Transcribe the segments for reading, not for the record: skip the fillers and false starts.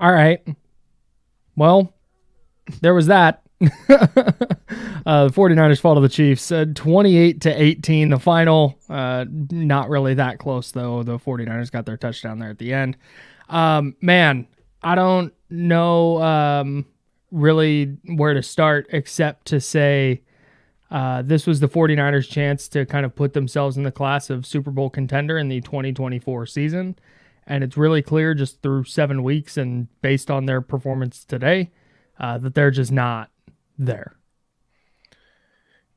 All right. Well, there was that. The 49ers fall to the Chiefs 28-18 the final. Not really that close though. The 49ers got their touchdown there at the end. Man, I don't know really where to start except to say this was the 49ers chance to kind of put themselves in the class of Super Bowl contender in the 2024 season. And it's really clear just through 7 weeks and based on their performance today that they're just not there.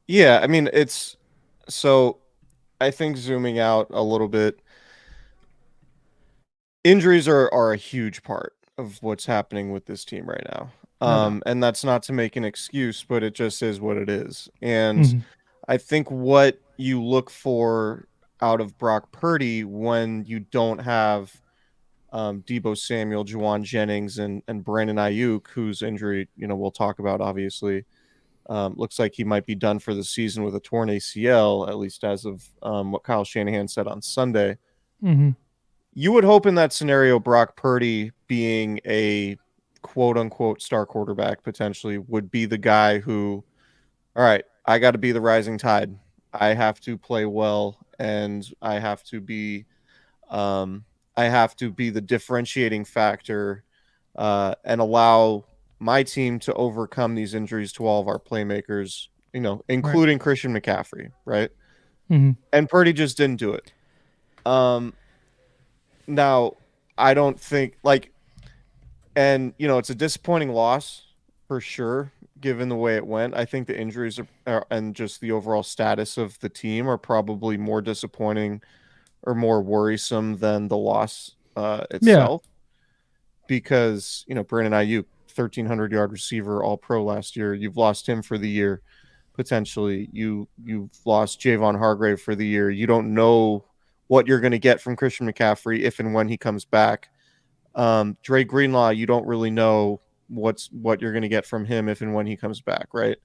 Yeah, I mean, I think zooming out a little bit, injuries are a huge part of what's happening with this team right now. And that's not to make an excuse, but it just is what it is. And I think what you look for out of Brock Purdy when you don't have Deebo Samuel, Juwan Jennings, and Brandon Aiyuk, whose injury, we'll talk about, obviously, looks like he might be done for the season with a torn ACL, at least as of what Kyle Shanahan said on Sunday. You would hope in that scenario, Brock Purdy being a quote-unquote star quarterback potentially would be the guy who, all right, I got to be the rising tide. I have to play well, and I have to be the differentiating factor and allow my team to overcome these injuries to all of our playmakers, including Christian McCaffrey, right? And Purdy just didn't do it. Now, I don't think it's a disappointing loss for sure, given the way it went. I think the injuries and just the overall status of the team are probably more disappointing or more worrisome than the loss itself. Because, Brandon Aiyuk, 1,300-yard receiver, all-pro last year. You've lost him for the year, potentially. You've lost Javon Hargrave for the year. You don't know what you're going to get from Christian McCaffrey if and when he comes back. Dre Greenlaw, you don't really know what you're going to get from him if and when he comes back, right?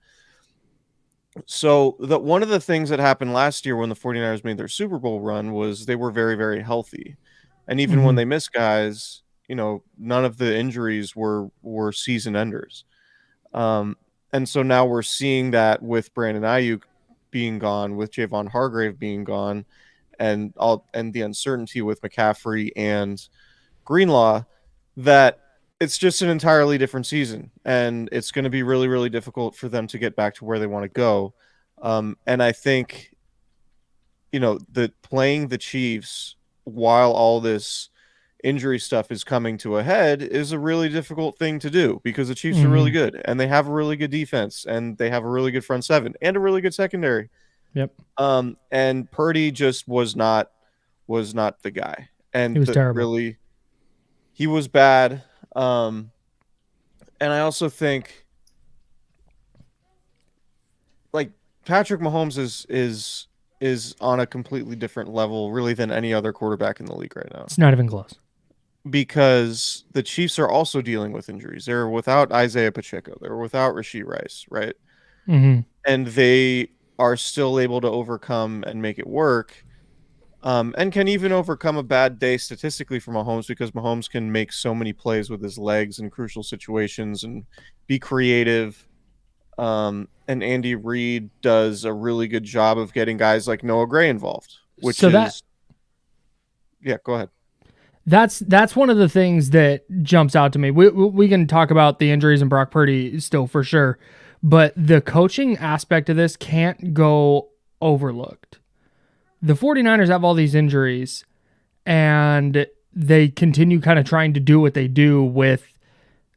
So one of the things that happened last year when the 49ers made their Super Bowl run was they were very, very healthy. And even when they missed guys, none of the injuries were season enders. And so now we're seeing that with Brandon Aiyuk being gone, with Javon Hargrave being gone, and the uncertainty with McCaffrey and Greenlaw, that it's just an entirely different season, and it's going to be really, really difficult for them to get back to where they want to go. And I think, that playing the Chiefs while all this injury stuff is coming to a head is a really difficult thing to do, because the Chiefs are really good, and they have a really good defense, and they have a really good front seven and a really good secondary. Yep. And Purdy just was not the guy. And he was terrible. Really, he was bad. And I also think Patrick Mahomes is on a completely different level really than any other quarterback in the league right now. It's not even close. Because the Chiefs are also dealing with injuries. They're without Isaiah Pacheco. They're without Rashee Rice, right? And they are still able to overcome and make it work. And can even overcome a bad day statistically for Mahomes, because Mahomes can make so many plays with his legs in crucial situations and be creative. And Andy Reid does a really good job of getting guys like Noah Gray involved, yeah, go ahead. That's one of the things that jumps out to me. We can talk about the injuries and Brock Purdy still for sure, but the coaching aspect of this can't go overlooked. The 49ers have all these injuries, and they continue kind of trying to do what they do with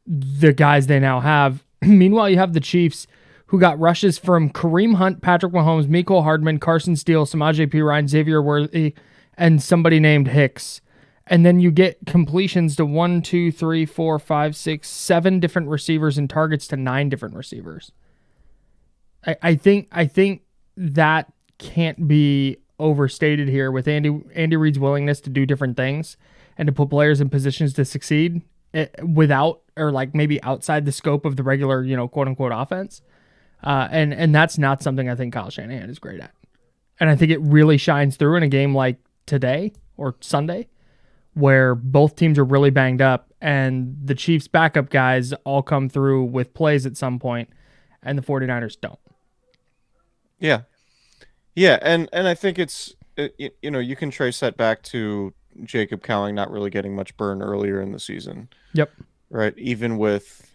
the guys they now have. Meanwhile, you have the Chiefs, who got rushes from Kareem Hunt, Patrick Mahomes, Mecole Hardman, Carson Steele, Samaje Perine, Xavier Worthy, and somebody named Hicks. And then you get completions to 1, 2, 3, 4, 5, 6, 7 different receivers and targets to 9 different receivers. I think that can't be overstated here with Andy Reid's willingness to do different things and to put players in positions to succeed without, or maybe outside the scope of the regular, quote unquote offense. And that's not something I think Kyle Shanahan is great at. And I think it really shines through in a game like today or Sunday, where both teams are really banged up and the Chiefs' backup guys all come through with plays at some point, and the 49ers don't. Yeah. Yeah, and I think you can trace that back to Jacob Cowling not really getting much burn earlier in the season. Yep. Right? Even with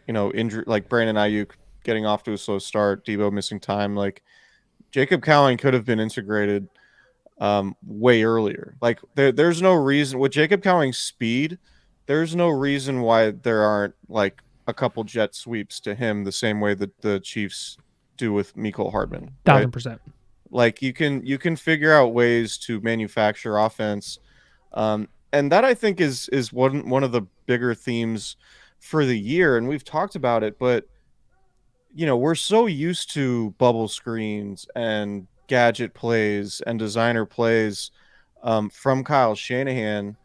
injury, like Brandon Aiyuk getting off to a slow start, Debo missing time, like Jacob Cowling could have been integrated way earlier. Like there's no reason with Jacob Cowling's speed, there's no reason why there aren't like a couple jet sweeps to him the same way that the Chiefs do with Mecole Hardman, right? 1,000%. Like you can figure out ways to manufacture offense, and that I think is one of the bigger themes for the year. And we've talked about it, but we're so used to bubble screens and gadget plays and designer plays from Kyle Shanahan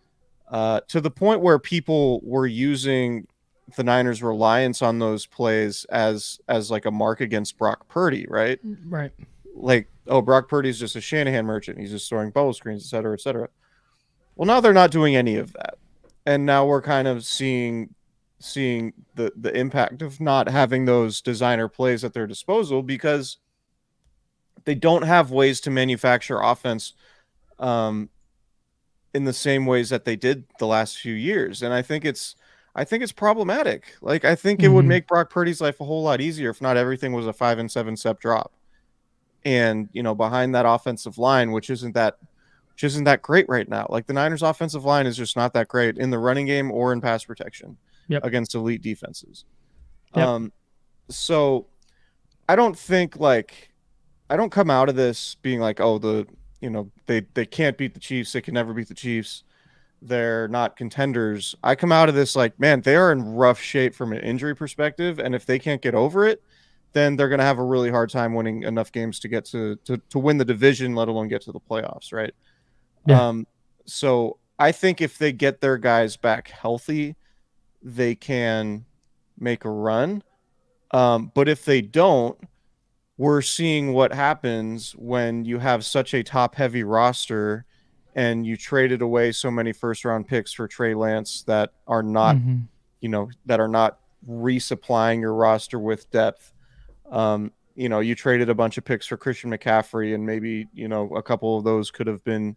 to the point where people were using the Niners' reliance on those plays as like a mark against Brock Purdy, right? Right. Like, oh, Brock Purdy's just a Shanahan merchant. He's just throwing bubble screens, et cetera, et cetera. Well, now they're not doing any of that. And now we're kind of seeing the impact of not having those designer plays at their disposal because they don't have ways to manufacture offense in the same ways that they did the last few years. And I think it's problematic. Like, I think it would make Brock Purdy's life a whole lot easier if not everything was a 5 and 7 step drop. And, behind that offensive line, which isn't that great right now. Like the Niners offensive line is just not that great in the running game or in pass protection against elite defenses. Yep. So I don't come out of this being like, oh, they can't beat the Chiefs. They can never beat the Chiefs. They're not contenders. I come out of this like, man, they are in rough shape from an injury perspective. And if they can't get over it, then they're going to have a really hard time winning enough games to get to win the division, let alone get to the playoffs, right? Yeah. So I think if they get their guys back healthy, they can make a run. But if they don't, we're seeing what happens when you have such a top-heavy roster and you traded away so many first-round picks for Trey Lance that are not, that are not resupplying your roster with depth. You traded a bunch of picks for Christian McCaffrey, and maybe a couple of those could have been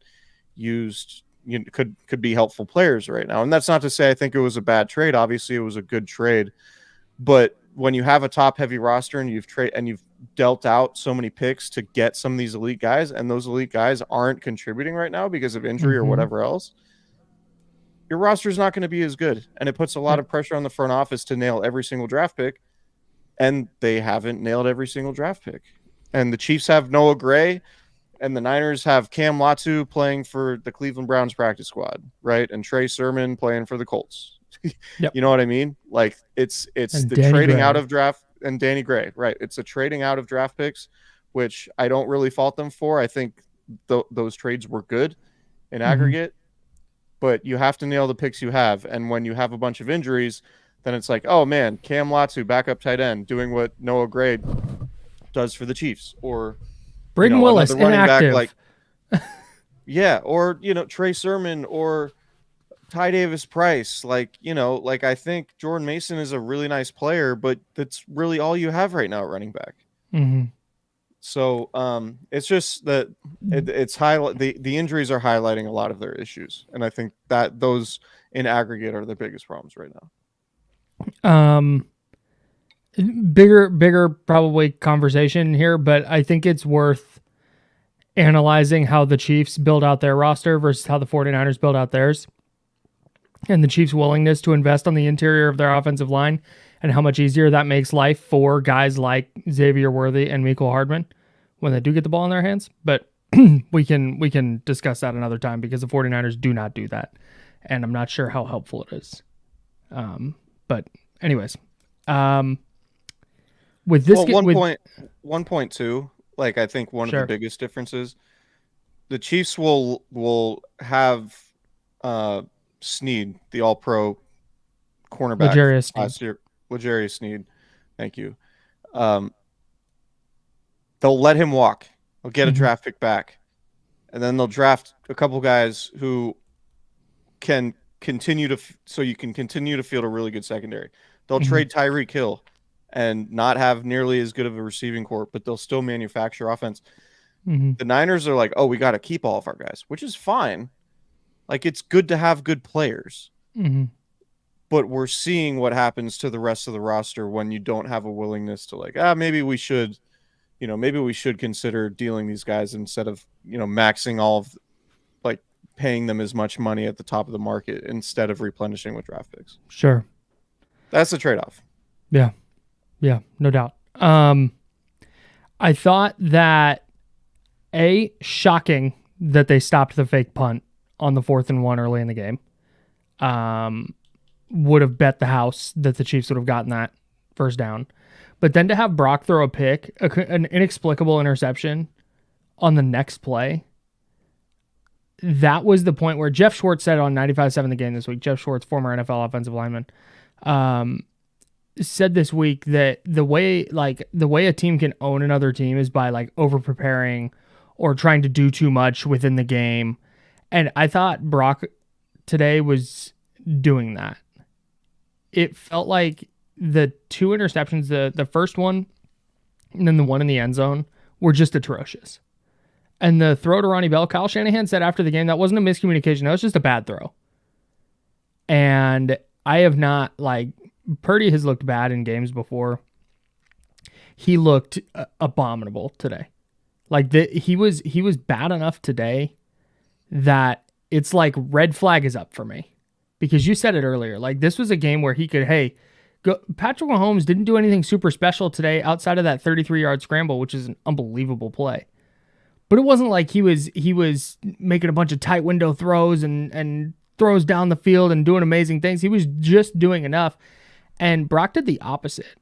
used, could be helpful players right now. And that's not to say I think it was a bad trade. Obviously, it was a good trade. But when you have a top-heavy roster and you've dealt out so many picks to get some of these elite guys, and those elite guys aren't contributing right now because of injury or whatever else, your roster is not going to be as good, and it puts a lot of pressure on the front office to nail every single draft pick. And they haven't nailed every single draft pick. And the Chiefs have Noah Gray, and the Niners have Cam Latu playing for the Cleveland Browns practice squad, right? And Trey Sermon playing for the Colts. Yep. You know what I mean? Like it's the Danny trading Gray. out of draft and Danny Gray, right? It's a trading out of draft picks, which I don't really fault them for. I think those trades were good in aggregate, but you have to nail the picks you have. And when you have a bunch of injuries, then it's like, oh man, Cam Latu, backup tight end, doing what Noah Gray does for the Chiefs, or Braden Willis, inactive. back, like, or Trey Sermon or Ty Davis Price, like I think Jordan Mason is a really nice player, but that's really all you have right now at running back. So it's just that the injuries are highlighting a lot of their issues, and I think that those in aggregate are the biggest problems right now. Bigger probably conversation here, but I think it's worth analyzing how the Chiefs build out their roster versus how the 49ers build out theirs, and the Chiefs' willingness to invest on the interior of their offensive line and how much easier that makes life for guys like Xavier Worthy and Mecole Hardman when they do get the ball in their hands. But we can discuss that another time because the 49ers do not do that, and I'm not sure how helpful it is. But anyways, with this, 1.2, like I think one of the biggest differences, the Chiefs will have Sneed, the All-Pro cornerback, L'Jarius Sneed. Thank you. They'll let him walk. They'll get a draft pick back, and then they'll draft a couple guys who can so you can continue to field a really good secondary. They'll Mhm. trade Tyreek Hill and not have nearly as good of a receiving corps, but they'll still manufacture offense. Mhm. The Niners are like, oh, we got to keep all of our guys, which is fine. Like, it's good to have good players, Mhm. but we're seeing what happens to the rest of the roster when you don't have a willingness to like, maybe we should, maybe we should consider dealing these guys instead of, maxing all of, like, paying them as much money at the top of the market instead of replenishing with draft picks. Sure. That's the trade-off. Yeah. Yeah, no doubt. I thought that shocking that they stopped the fake punt on the 4th and 1 early in the game. Would have bet the house that the Chiefs would have gotten that first down. But then to have Brock throw a pick, an inexplicable interception on the next play, that was the point where Jeff Schwartz said on 95.7 The Game this week, Jeff Schwartz, former NFL offensive lineman, said this week that the way a team can own another team is by like over preparing or trying to do too much within the game. And I thought Brock today was doing that. It felt like the 2 interceptions, the first one and then the one in the end zone, were just atrocious. And the throw to Ronnie Bell, Kyle Shanahan said after the game, that wasn't a miscommunication. That was just a bad throw. And I have not, like, Purdy has looked bad in games before. He looked abominable today. Like, he was bad enough today that it's like red flag is up for me. Because you said it earlier. Like, this was a game where he could, Patrick Mahomes didn't do anything super special today outside of that 33-yard scramble, which is an unbelievable play. But it wasn't like he was making a bunch of tight window throws and throws down the field and doing amazing things. He was just doing enough. And Brock did the opposite.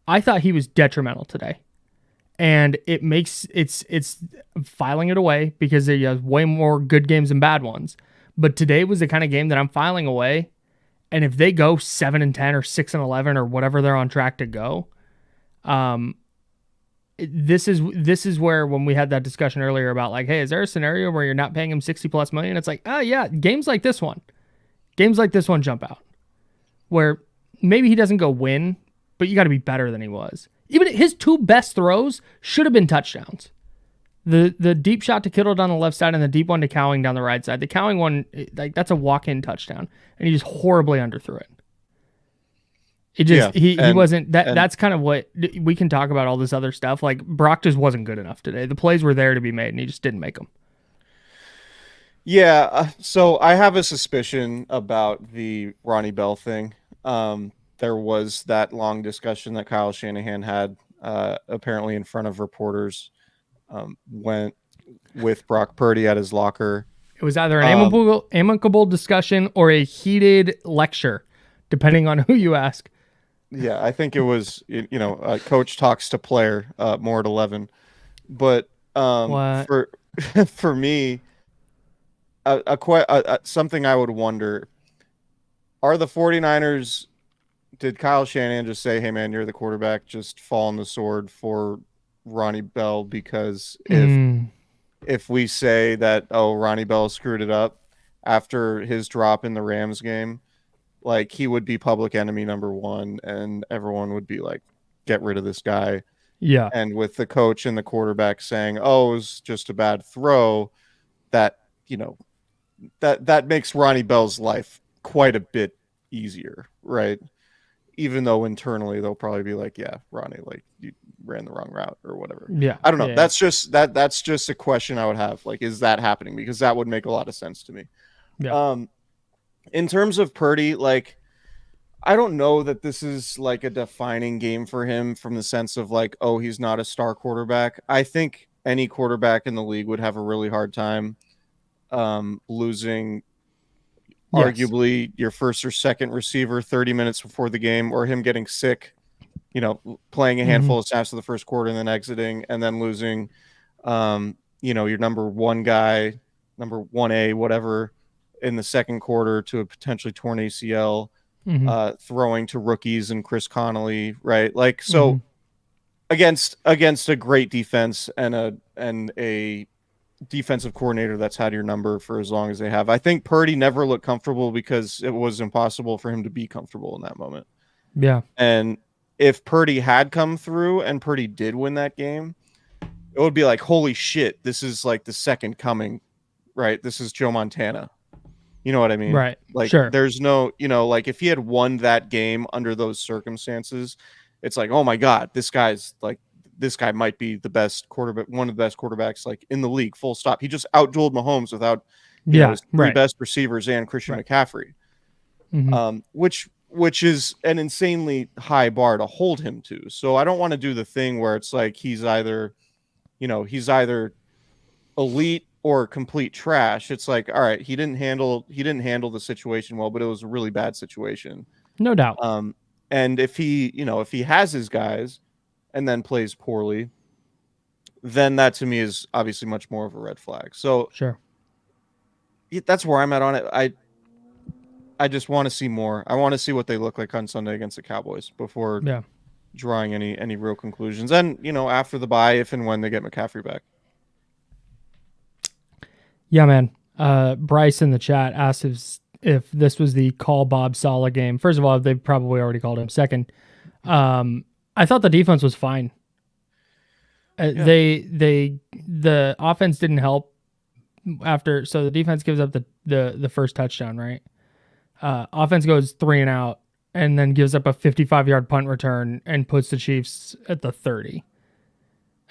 I thought he was detrimental today. And it's filing it away because he has way more good games than bad ones. But today was the kind of game that I'm filing away. And if they go 7-10 or 6-11 or whatever they're on track to go, this is where, when we had that discussion earlier about like, hey, is there a scenario where you're not paying him $60+ million? It's like, oh yeah, games like this one jump out where maybe he doesn't go win, but you got to be better than he was. Even his 2 best throws should have been touchdowns. The deep shot to Kittle down the left side and the deep one to Cowing down the right side. The Cowing one, like, that's a walk-in touchdown, and he just horribly underthrew it. It just he wasn't that. That's kind of what we can talk about all this other stuff. Like, Brock just wasn't good enough today. The plays were there to be made, and he just didn't make them. Yeah, so I have a suspicion about the Ronnie Bell thing. There was that long discussion that Kyle Shanahan had, apparently in front of reporters, went with Brock Purdy at his locker. It was either an amicable discussion or a heated lecture, depending on who you ask. Yeah, I think it was, coach talks to player, more at 11. But for me, something I would wonder, are the 49ers, did Kyle Shanahan just say, hey man, you're the quarterback, just fall on the sword for Ronnie Bell? Because if we say that, oh, Ronnie Bell screwed it up after his drop in the Rams game, like, he would be public enemy number 1, and everyone would be like, get rid of this guy. Yeah. And with the coach and the quarterback saying, oh, it was just a bad throw, that, that makes Ronnie Bell's life quite a bit easier, right? Even though internally they'll probably be like, yeah, Ronnie, like, you ran the wrong route or whatever. Yeah. I don't know. Yeah. That's just a question I would have. Like, is that happening? Because that would make a lot of sense to me. Yeah. In terms of Purdy, like, I don't know that this is like a defining game for him from the sense of like, oh, he's not a star quarterback. I think any quarterback in the league would have a really hard time losing arguably your first or second receiver 30 minutes before the game, or him getting sick, playing a handful of snaps in the first quarter and then exiting, and then losing, your number 1 guy, number 1A, whatever, in the second quarter to a potentially torn ACL, throwing to rookies and Chris Connolly, right? Like, so against a great defense and a defensive coordinator that's had your number for as long as they have. I think Purdy never looked comfortable because it was impossible for him to be comfortable in that moment. Yeah. And if Purdy had come through and Purdy did win that game, it would be like, holy shit, this is like the second coming, right? This is Joe Montana. You know what I mean? Right. Like, Sure. there's no, like if he had won that game under those circumstances, it's like, oh my God, this guy might be the best quarterback, one of the best quarterbacks like in the league, full stop. He just outdueled Mahomes without, his three best receivers and Christian McCaffrey, which is an insanely high bar to hold him to. So I don't want to do the thing where it's like he's either elite or complete trash. It's like, all right, he didn't handle the situation well, but it was a really bad situation. No doubt. And if he has his guys and then plays poorly, then that to me is obviously much more of a red flag. So sure, that's where I'm at on it. I just want to see more. I want to see what they look like on Sunday against the Cowboys before drawing any real conclusions. And, after the bye, if and when they get McCaffrey back. Yeah, man. Bryce in the chat asked if this was the call Bob Saleh game. First of all, they probably already called him. Second, I thought the defense was fine. The offense didn't help after. So the defense gives up the first touchdown, right? Offense goes 3 and out, and then gives up a 55-yard punt return and puts the Chiefs at the 30.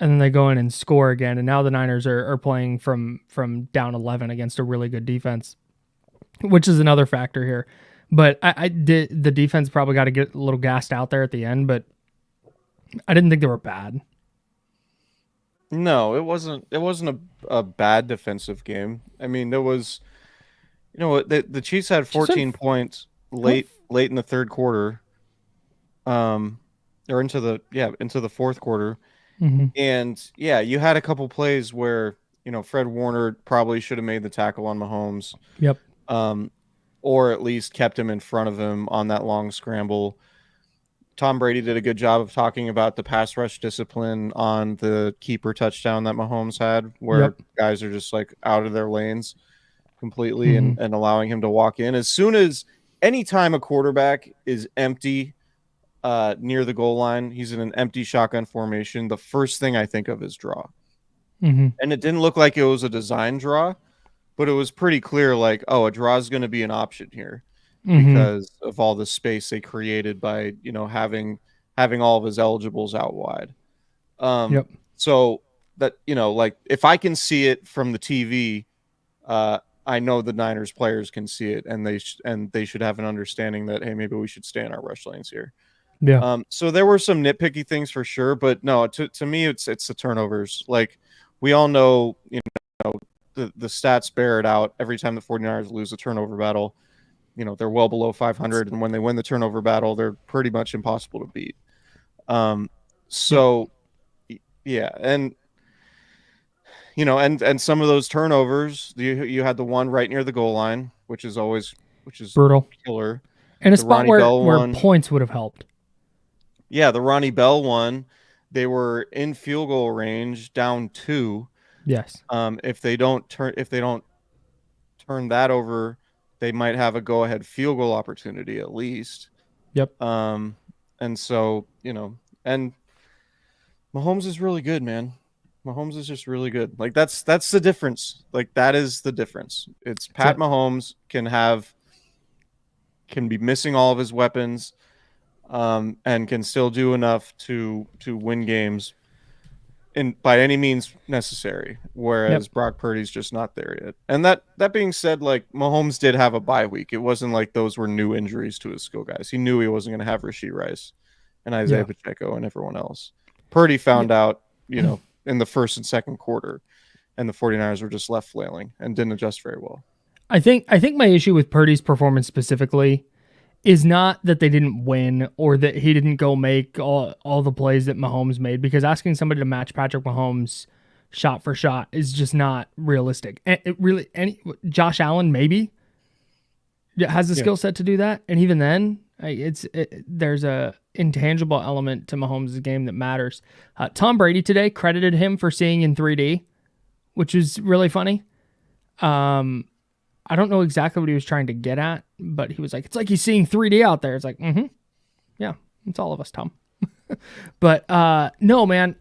And then they go in and score again, and now the Niners are playing from down 11 against a really good defense, which is another factor here. But the defense probably got to get a little gassed out there at the end, but I didn't think they were bad. No, it wasn't a bad defensive game. I mean, there was, the Chiefs had 14 points late in the third quarter, or into the fourth quarter. Mm-hmm. And you had a couple plays where, Fred Warner probably should have made the tackle on Mahomes. Yep. Or at least kept him in front of him on that long scramble. Tom Brady did a good job of talking about the pass rush discipline on the keeper touchdown that Mahomes had, where guys are just like out of their lanes completely and allowing him to walk in. Anytime a quarterback is empty near the goal line, he's in an empty shotgun formation, the first thing I think of is draw. Mm-hmm. And it didn't look like it was a design draw, but it was pretty clear like, a draw is going to be an option here because of all the space they created by, having all of his eligibles out wide. So that, like if I can see it from the TV, I know the Niners players can see it, and they should have an understanding that, hey, maybe we should stay in our rush lanes here. Yeah. So there were some nitpicky things for sure, but no, to me, it's the turnovers. Like we all know, the stats bear it out. Every time the 49ers lose a turnover battle, they're well below 500. And when they win the turnover battle, they're pretty much impossible to beat. And some of those turnovers, you had the one right near the goal line, which is brutal, killer. And a spot where points would have helped. Yeah, the Ronnie Bell one, they were in field goal range, down 2. Yes. If they don't turn that over, they might have a go-ahead field goal opportunity at least. Yep. And so, and Mahomes is really good, man. Mahomes is just really good. Like that's the difference. Like that is the difference. It's Pat Mahomes can be missing all of his weapons, and can still do enough to win games by any means necessary, whereas Brock Purdy's just not there yet. And that being said, like Mahomes did have a bye week. It wasn't like those were new injuries to his skill guys. He knew he wasn't going to have Rashee Rice and Isaiah Pacheco and everyone else. Purdy found out, in the first and second quarter, and the 49ers were just left flailing and didn't adjust very well. I think my issue with Purdy's performance specifically is not that they didn't win or that he didn't go make all the plays that Mahomes made, because asking somebody to match Patrick Mahomes shot for shot is just not realistic. Josh Allen maybe has the skill set to do that, and even then, there's a intangible element to Mahomes' game that matters. Tom Brady today credited him for seeing in 3D, which is really funny. I don't know exactly what he was trying to get at, but he was like, it's like he's seeing 3D out there. It's like, yeah, it's all of us, Tom. But no, man,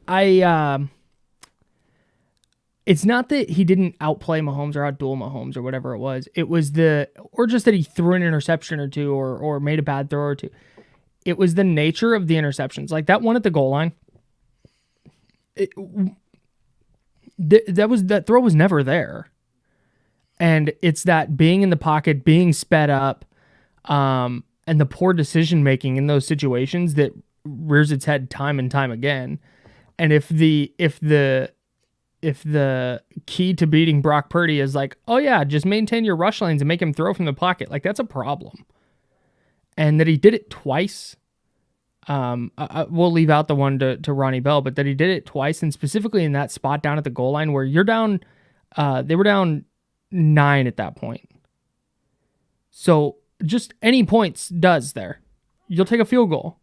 it's not that he didn't outplay Mahomes or outduel Mahomes or whatever it was. It was or just that he threw an interception or two or made a bad throw or two. It was the nature of the interceptions. Like that one at the goal line. That throw was never there. And it's that being in the pocket, being sped up, and the poor decision making in those situations that rears its head time and time again. And if the key to beating Brock Purdy is like, oh yeah, just maintain your rush lanes and make him throw from the pocket, like that's a problem. And that he did it twice. We'll leave out the one to Ronnie Bell, but that he did it twice, and specifically in that spot down at the goal line where you're down. They were down 9 at that point. So just any points does there. You'll take a field goal.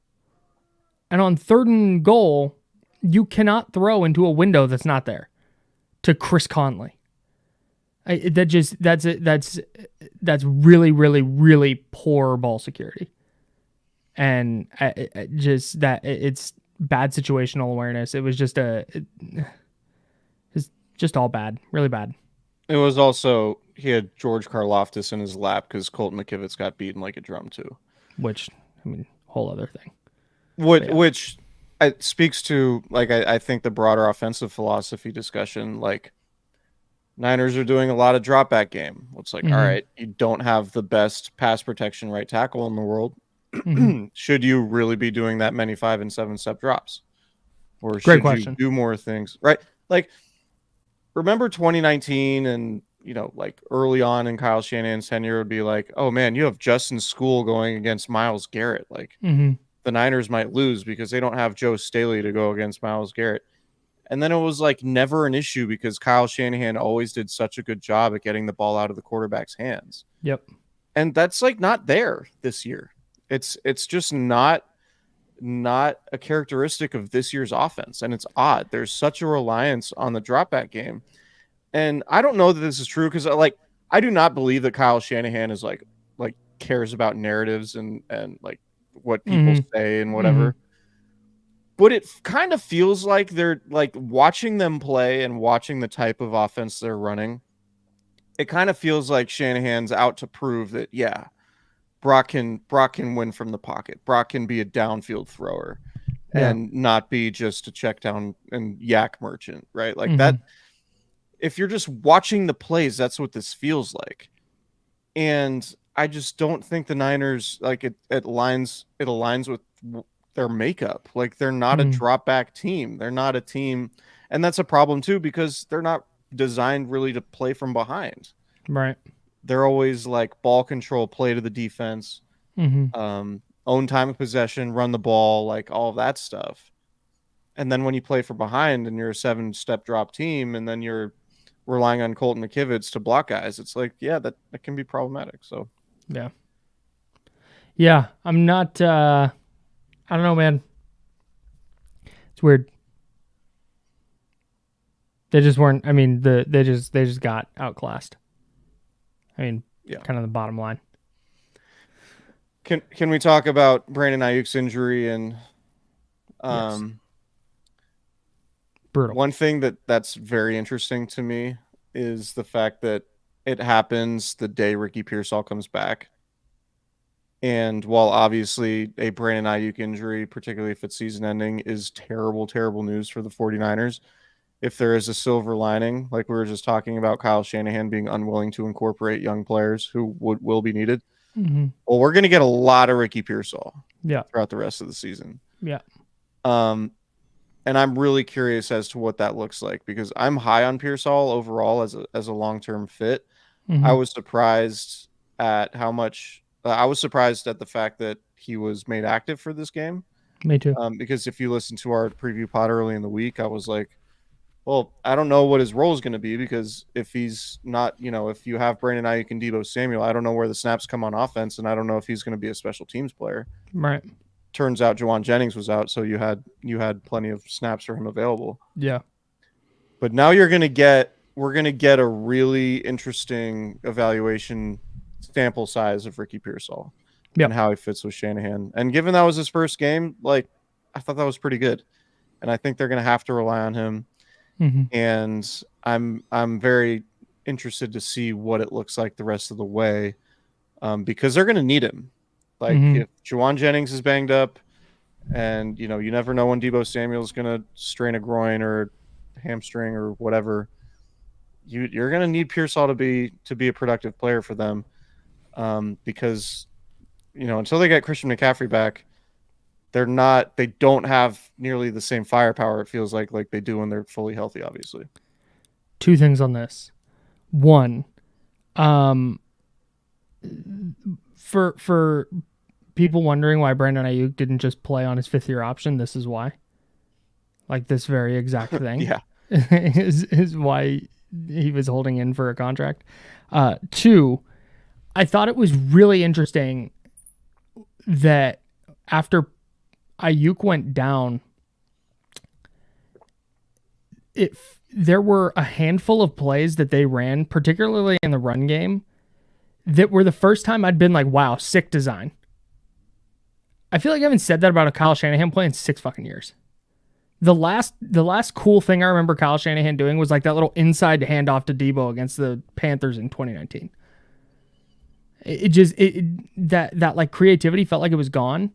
And on 3rd and goal, you cannot throw into a window that's not there to Chris Conley. That's really, really, really poor ball security. And it's bad situational awareness. It was just all bad, really bad. It was also, he had George Karlaftis in his lap because Colton McKivitz got beaten like a drum too. Which, I mean, whole other thing. Which speaks to, like, I think the broader offensive philosophy discussion, like, Niners are doing a lot of drop back game. It's like, all right, you don't have the best pass protection right tackle in the world. Should you really be doing that many 5 and 7 step drops? Or should you do more things? Right? Like, remember 2019 and, like early on in Kyle Shanahan's tenure would be like, oh man, you have Justin School going against Myles Garrett. Like the Niners might lose because they don't have Joe Staley to go against Myles Garrett. And then it was like never an issue because Kyle Shanahan always did such a good job at getting the ball out of the quarterback's hands. Yep. And that's like not there this year. It's just not a characteristic of this year's offense. And it's odd. There's such a reliance on the drop back game. And I don't know that this is true because I do not believe that Kyle Shanahan is like cares about narratives and like what people say and whatever. But it kind of feels like they're like watching them play and watching the type of offense they're running. It kind of feels like Shanahan's out to prove that, yeah, Brock can win from the pocket. Brock can be a downfield thrower and not be just a check down and yak merchant, right? Like that. If you're just watching the plays, that's what this feels like. And I just don't think the Niners, like it aligns with their makeup. Like they're not a drop back team. They're not a team. And that's a problem too, because they're not designed really to play from behind. Right. They're always like ball control, play to the defense, own time of possession, run the ball, like all of that stuff. And then when you play from behind and you're a 7-step drop team, and then you're relying on Colton McKivitz to block guys, it's like, yeah, that can be problematic. So yeah, I'm not I don't know, man. It's weird. They just weren't, I mean, they just got outclassed. I mean, kind of the bottom line. Can we talk about Brandon Aiyuk's injury and yes. Brutal. One thing that's very interesting to me is the fact that it happens the day Ricky Pearsall comes back. And while obviously a Brandon Aiyuk injury, particularly if it's season ending, is terrible, terrible news for the 49ers, if there is a silver lining, like we were just talking about Kyle Shanahan being unwilling to incorporate young players who will be needed, well, we're going to get a lot of Ricky Pearsall throughout the rest of the season. Yeah. And I'm really curious as to what that looks like because I'm high on Pearsall overall as a long-term fit. I was surprised at how much I was surprised at the fact that he was made active for this game. Me too. Because if you listen to our preview pod early in the week, I was like, well, I don't know what his role is going to be because if he's not, if you have Brandon Aiyuk and Deebo Samuel, I don't know where the snaps come on offense, and I don't know if he's going to be a special teams player. Right. Turns out Juwan Jennings was out, so you had plenty of snaps for him available. Yeah. But now you're going to get we're going to get a really interesting evaluation sample size of Ricky Pearsall and how he fits with Shanahan. And given that was his first game, like, I thought that was pretty good. And I think they're going to have to rely on him. Mm-hmm. And I'm very interested to see what it looks like the rest of the way, because they're going to need him. Like, if Juwan Jennings is banged up, and you never know when Deebo Samuel's going to strain a groin or hamstring or whatever, you're going to need Pearsall to be a productive player for them, because until they get Christian McCaffrey back, they don't have nearly the same firepower, it feels like they do when they're fully healthy, obviously. Two things on this. One, for people wondering why Brandon Aiyuk didn't just play on his 5th-year option, this is why. Like, this very exact thing. Yeah. is why he was holding in for a contract. Two, I thought it was really interesting that after Aiyuk went down, there were a handful of plays that they ran, particularly in the run game, that were the first time I'd been like, wow, sick design. I feel like I haven't said that about a Kyle Shanahan play in 6 fucking years. The last cool thing I remember Kyle Shanahan doing was like that little inside handoff to Deebo against the Panthers in 2019. That like creativity felt like it was gone.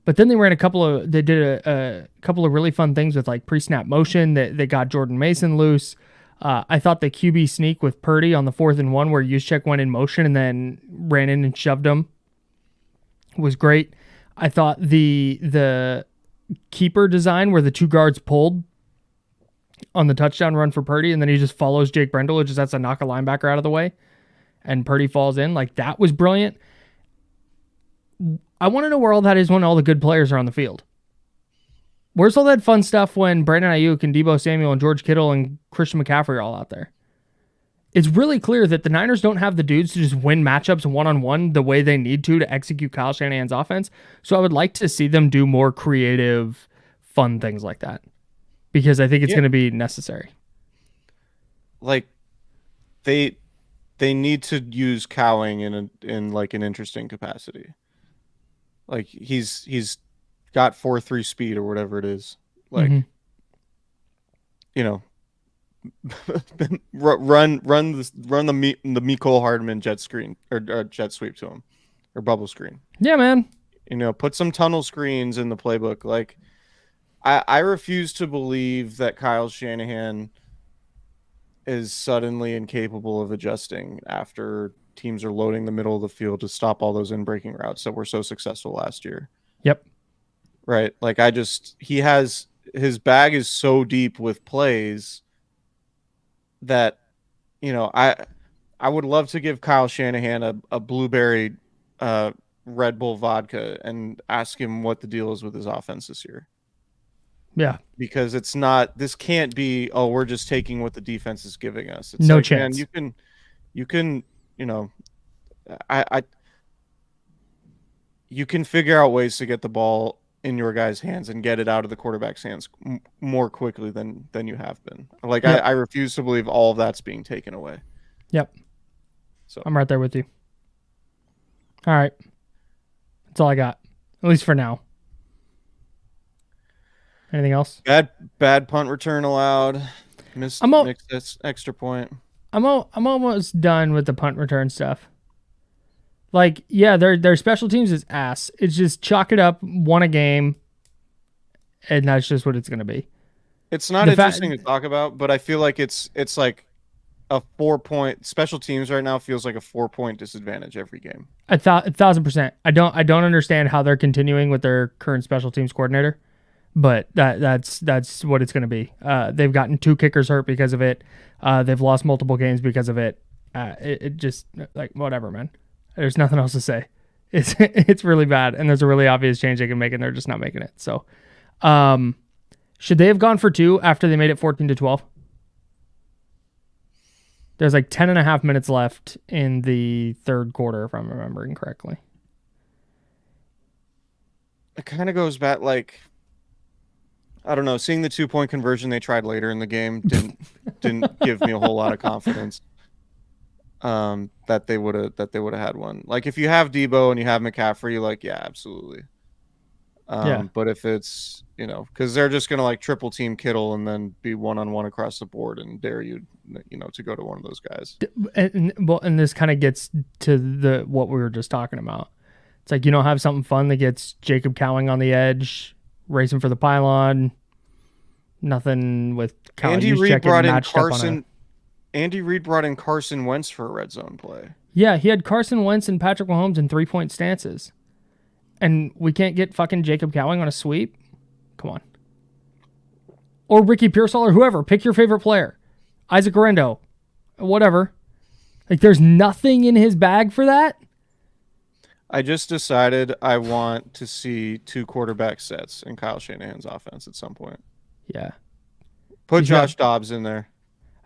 But then they did a couple of really fun things with like pre-snap motion that got Jordan Mason loose. I thought the QB sneak with Purdy on the 4th and 1 where Juszczyk went in motion and then ran in and shoved him was great. I thought the keeper design where the 2 guards pulled on the touchdown run for Purdy and then he just follows Jake Brendel, which just has to knock a linebacker out of the way and Purdy falls in. Like, that was brilliant. I want to know where all that is when all the good players are on the field. Where's all that fun stuff when Brandon Aiyuk and Deebo Samuel and George Kittle and Christian McCaffrey are all out there? It's really clear that the Niners don't have the dudes to just win matchups one-on-one the way they need to execute Kyle Shanahan's offense. So I would like to see them do more creative, fun things like that, because I think it's going to be necessary. Like, they need to use Cowing in like an interesting capacity. Like, he's got 4.3 speed or whatever it is. Like, run the Mecole Hardman jet screen or jet sweep to him, or bubble screen. Yeah, man. Put some tunnel screens in the playbook. Like, I refuse to believe that Kyle Shanahan is suddenly incapable of adjusting after teams are loading the middle of the field to stop all those in-breaking routes that were so successful last year. Yep. Right. Like, his bag is so deep with plays that, I would love to give Kyle Shanahan a blueberry Red Bull vodka and ask him what the deal is with his offense this year. Yeah. Because this can't be, we're just taking what the defense is giving us. It's no like, chance. Man, you can, you can figure out ways to get the ball in your guys' hands and get it out of the quarterback's hands more quickly than you have been. Like, yep. I refuse to believe all of that's being taken away. Yep. So I'm right there with you. All right. That's all I got, at least for now. Anything else? Bad punt return allowed. Missed this extra point. I'm almost done with the punt return stuff. Like, yeah, their special teams is ass. It's just chalk it up, won a game, and that's just what it's going to be. It's not interesting to talk about, but I feel like it's like a 4-point special teams right now feels like a 4-point disadvantage every game. 1,000%. I don't understand how they're continuing with their current special teams coordinator, but that's what it's going to be. They've gotten 2 kickers hurt because of it. They've lost multiple games because of it. It just, like, whatever, man. There's nothing else to say. It's really bad, and there's a really obvious change they can make, and they're just not making it. So, should they have gone for 2 after they made it 14-12? There's like 10.5 minutes left in the third quarter, if I'm remembering correctly. It kind of goes back, like, I don't know. Seeing the 2-point conversion they tried later in the game didn't give me a whole lot of confidence that they would have had one. Like if you have Debo and you have McCaffrey, like yeah, absolutely. Yeah. But if it's because they're just gonna like triple team Kittle and then be 1-on-1 across the board and dare you to go to one of those guys. And this kind of gets to what we were just talking about. It's like you don't have something fun that gets Jacob Cowing on the edge, racing for the pylon. Nothing with Andy Reid brought in Carson. Andy Reid brought in Carson Wentz for a red zone play. Yeah, he had Carson Wentz and Patrick Mahomes in 3-point stances. And we can't get fucking Jacob Cowing on a sweep? Come on. Or Ricky Pearsall or whoever. Pick your favorite player. Isaac Orendo. Whatever. Like, there's nothing in his bag for that? I just decided I want to see 2 quarterback sets in Kyle Shanahan's offense at some point. Yeah. Put Josh Dobbs in there.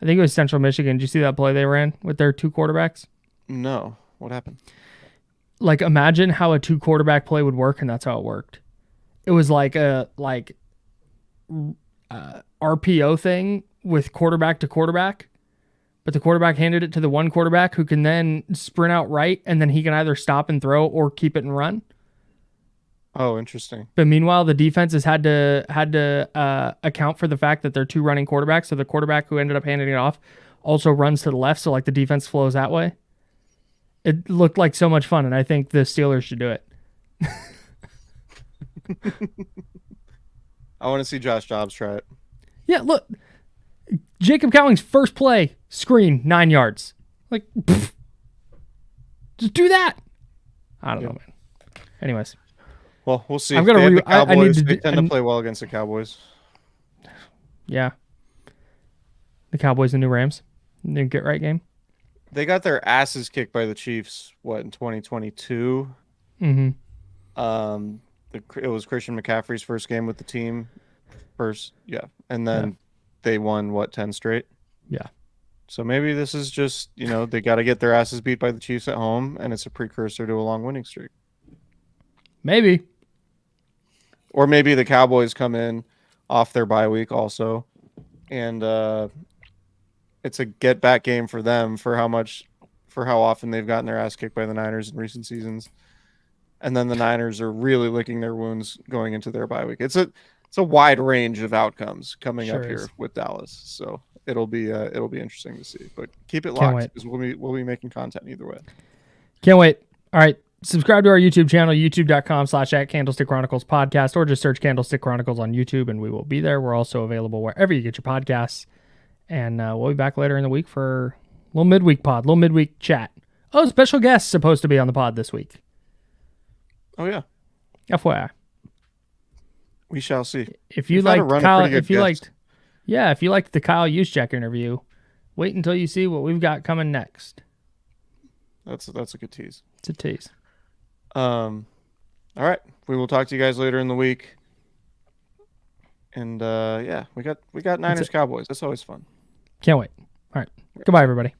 I think it was Central Michigan. Did you see that play they ran with their 2 quarterbacks? No. What happened? Like, imagine how a 2 quarterback play would work, and that's how it worked. It was like a RPO thing with quarterback to quarterback, but the quarterback handed it to the one quarterback who can then sprint out right, and then he can either stop and throw or keep it and run. Oh, interesting. But meanwhile, the defenses had to account for the fact that they're 2 running quarterbacks, so the quarterback who ended up handing it off also runs to the left, so like the defense flows that way. It looked like so much fun, and I think the Steelers should do it. I want to see Josh Dobbs try it. Yeah, look. Jacob Cowing's first play, screen, 9 yards. Like, pfft. Just do that. I don't know, man. Anyways. Well, we'll see. I've got to Cowboys. They tend to play well against the Cowboys. Yeah. The Cowboys and New Rams. New get right game. They got their asses kicked by the Chiefs, in 2022? Mm-hmm. It was Christian McCaffrey's first game with the team. And then they won, 10 straight? Yeah. So maybe this is just, they got to get their asses beat by the Chiefs at home, and it's a precursor to a long winning streak. Maybe. Or maybe the Cowboys come in off their bye week also, and it's a get back game for them for how often they've gotten their ass kicked by the Niners in recent seasons. And then the Niners are really licking their wounds going into their bye week. It's a wide range of outcomes coming up here with Dallas. So it'll be interesting to see. But keep it locked because we'll be making content either way. Can't wait. All right. Subscribe to our YouTube channel, youtube.com/@Candlestick Chronicles Podcast, or just search Candlestick Chronicles on YouTube and we will be there. We're also available wherever you get your podcasts. And we'll be back later in the week for a little midweek pod, little midweek chat. Oh, special guest supposed to be on the pod this week. Oh, yeah. FYI. We shall see. If you liked Kyle, if you liked the Kyle Juszczyk interview, wait until you see what we've got coming next. That's a good tease. It's a tease. All right. We will talk to you guys later in the week. And we got Niners Cowboys. That's always fun. Can't wait. All right. Goodbye, everybody.